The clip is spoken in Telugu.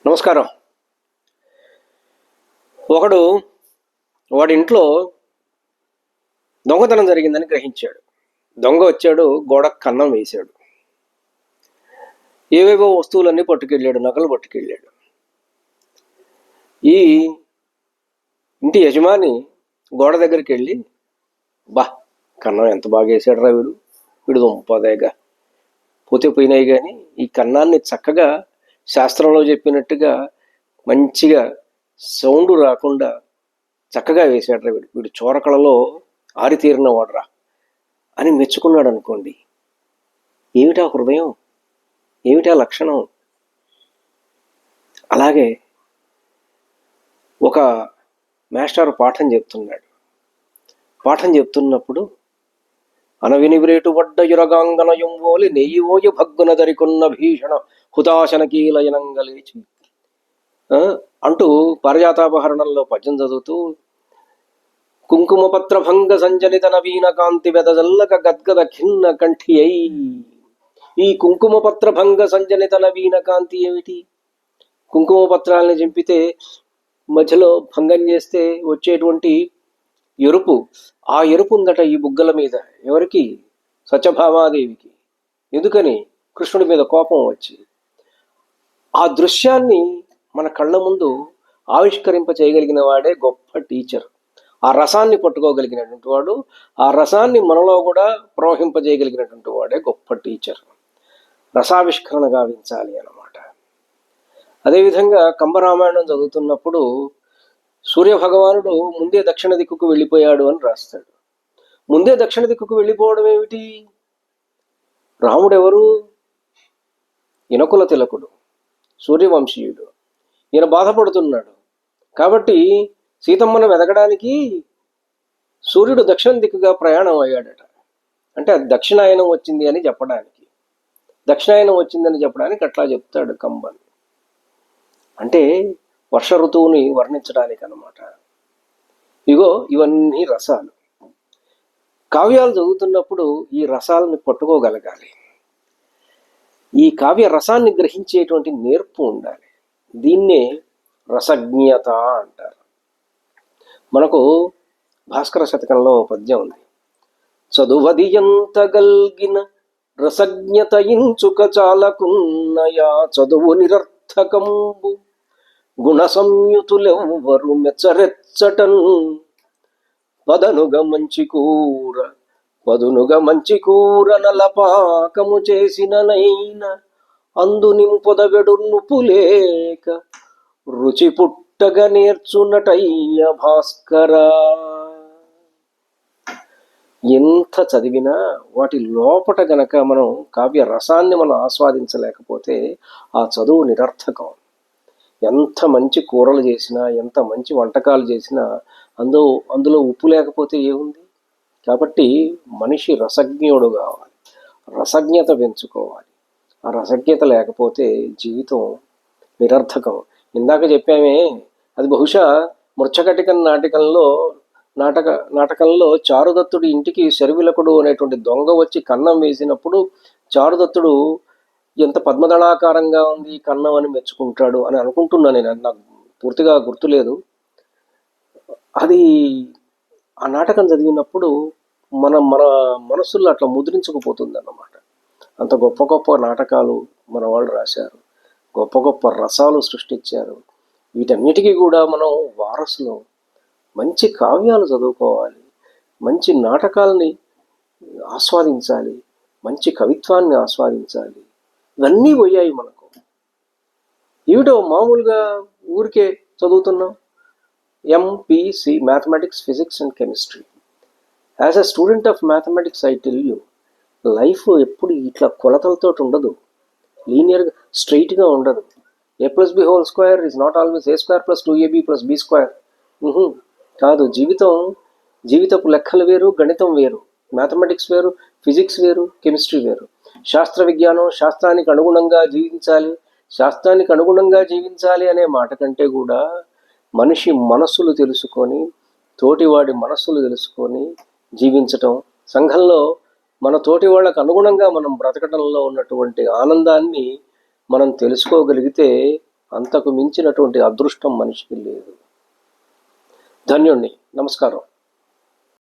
నమస్కారం. వాడి ఇంట్లో దొంగతనం జరిగిందని గ్రహించాడు. దొంగ వచ్చాడు, గోడకు కన్నం వేశాడు. ఏవేవో వస్తువులన్నీ పట్టుకెళ్ళాడు, నగలు పట్టుకెళ్ళాడు. ఈ ఇంటి యజమాని గోడ దగ్గరికి వెళ్ళి, కన్నం ఎంత బాగా వేసాడు రా వీడు దొంపదేగా, పోతే పోయినాయి కానీ ఈ కన్నాన్ని చక్కగా శాస్త్రంలో చెప్పినట్టుగా మంచిగా సౌండ్ రాకుండా చక్కగా వేసాడు రా వీడు చోరకళలో ఆరితీరిన వాడరా అని మెచ్చుకున్నాడు అనుకోండి. ఏమిటా హృదయం, ఏమిటా లక్షణం? అలాగే ఒక మాస్టర్ పాఠం చెప్తున్నప్పుడు అనవినివిరేటు వడ్డ యురగాంగనయుంవోలి నెయ్యివోయ భగ్గున దరికున్న భీషణ హుతాశనకీలయనంగలేచి అంటూ పారిజాతాపహరణంలో పద్యం చదువుతూ కుంకుమపత్ర భంగ సంజనిత నవీన కాంతి వెదజల్లక గద్గద ఖిన్న కంఠి అయి. ఈ కుంకుమపత్ర భంగ సంజనిత నవీన కాంతి ఏమిటి? కుంకుమ పత్రాలని చింపితే మధ్యలో భంగం చేస్తే వచ్చేటువంటి ఎరుపు, ఆ ఎరుపు ఉందట ఈ బుగ్గల మీద. ఎవరికి? సత్యభామాదేవికి. ఎందుకని? కృష్ణుడి మీద కోపం వచ్చి. ఆ దృశ్యాన్ని మన కళ్ళ ముందు ఆవిష్కరింప చేయగలిగిన వాడే గొప్ప టీచర్. ఆ రసాన్ని పట్టుకోగలిగినటువంటి వాడు, ఆ రసాన్ని మనలో కూడా ప్రవహింపజేయగలిగినటువంటి వాడే గొప్ప టీచర్. రసావిష్కరణ గావించాలి అన్నమాట. అదేవిధంగా కంబరామాయణం చదువుతున్నప్పుడు సూర్యభగవానుడు ముందే దక్షిణ దిక్కుకు వెళ్ళిపోయాడు అని రాస్తాడు. ముందే దక్షిణ దిక్కుకు వెళ్ళిపోవడం ఏమిటి? రాముడు ఎవరు? ఇనకుల తిలకుడు, సూర్యవంశీయుడు. ఈయన బాధపడుతున్నాడు కాబట్టి సీతమ్మను వెదకడానికి సూర్యుడు దక్షిణ దిక్కుగా ప్రయాణం అయ్యాడట. అంటే అది దక్షిణాయనం వచ్చింది అని చెప్పడానికి, దక్షిణాయనం వచ్చిందని చెప్పడానికి అట్లా చెప్తాడు కంబన్. అంటే వర్ష ఋతువుని వర్ణించడానికి అన్నమాట. ఇవన్నీ రసాలు. కావ్యాలు చదువుతున్నప్పుడు ఈ రసాలని పట్టుకోగలగాలి. ఈ కావ్య రసాన్ని గ్రహించేటువంటి నేర్పు ఉండాలి. దీన్నే రసజ్ఞత అంటారు. మనకు భాస్కర శతకంలో పద్యం ఉంది. చదువది ఎంత గల్గిన రసజ్ఞత ఇంచుక చాలకున్నయా చదువు నిరర్థకంబు గుణ సంయుతులెవ్వరు మెచ్చరెచ్చటన్ పదనుగ మంచి కూర నలపాకము చేసిననైన అందు నింపొదగడు నుపులేక రుచి పుట్టగా నేర్చునటయ్య భాస్కరా. ఎంత చదివినా వాటి లోపట గనక మనం కావ్య రసాన్ని మనం ఆస్వాదించలేకపోతే ఆ చదువు నిరర్థకం. ఎంత మంచి కూరలు చేసినా, ఎంత మంచి వంటకాలు చేసినా అందులో ఉప్పు లేకపోతే ఏముంది? కాబట్టి మనిషి రసజ్ఞుడు కావాలి, రసజ్ఞత పెంచుకోవాలి. ఆ రసజ్ఞత లేకపోతే జీవితం నిరర్థకం. ఇందాక చెప్పామే, అది బహుశా మృచ్ఛకటికం నాటకంలో చారుదత్తుడి ఇంటికి శర్విలకుడు అనేటువంటి దొంగ వచ్చి కన్నం వేసినప్పుడు చారుదత్తుడు ఎంత పద్మదళాకారంగా ఉంది కన్నం అని మెచ్చుకుంటాడు అని అనుకుంటున్నాను నేను. నాకు పూర్తిగా గుర్తులేదు. అది ఆ నాటకం చదివినప్పుడు మన మనసుల్లో అట్లా ముద్రించుకుపోతుంది అన్నమాట. అంత గొప్ప గొప్ప నాటకాలు మన వాళ్ళు రాశారు, గొప్ప గొప్ప రసాలు సృష్టించారు. వీటన్నిటికీ కూడా మనం వారసులు. మంచి కావ్యాలు చదువుకోవాలి, మంచి నాటకాలని ఆస్వాదించాలి, మంచి కవిత్వాన్ని ఆస్వాదించాలి. ఇవన్నీ పోయాయి మనకు. ఏమిటో మామూలుగా ఊరికే చదువుతున్నాం. MPC, mathematics, physics and chemistry. As a student of mathematics I tell you, life ఎప్పుడు ఇట్లా కొలతలతో ఉండదు, లీనియర్గా స్ట్రైట్గా ఉండదు. a+b² is not always a² + 2ab+b². కాదు. జీవితపు లెక్కలు వేరు, గణితం వేరు, మ్యాథమెటిక్స్ వేరు, ఫిజిక్స్ వేరు, కెమిస్ట్రీ వేరు. శాస్త్ర విజ్ఞానం శాస్త్రానికి అనుగుణంగా జీవించాలి అనే మాట కంటే కూడా మనిషి మనస్సులు తెలుసుకొని, తోటివాడి మనస్సులు తెలుసుకొని జీవించటం. సంఘంలో మన తోటి వాళ్ళకు అనుగుణంగా మనం బ్రతకటంలో ఉన్నటువంటి ఆనందాన్ని మనం తెలుసుకోగలిగితే అంతకు మించినటువంటి అదృష్టం మనిషికి లేదు. ధన్యుణ్ణి. నమస్కారం.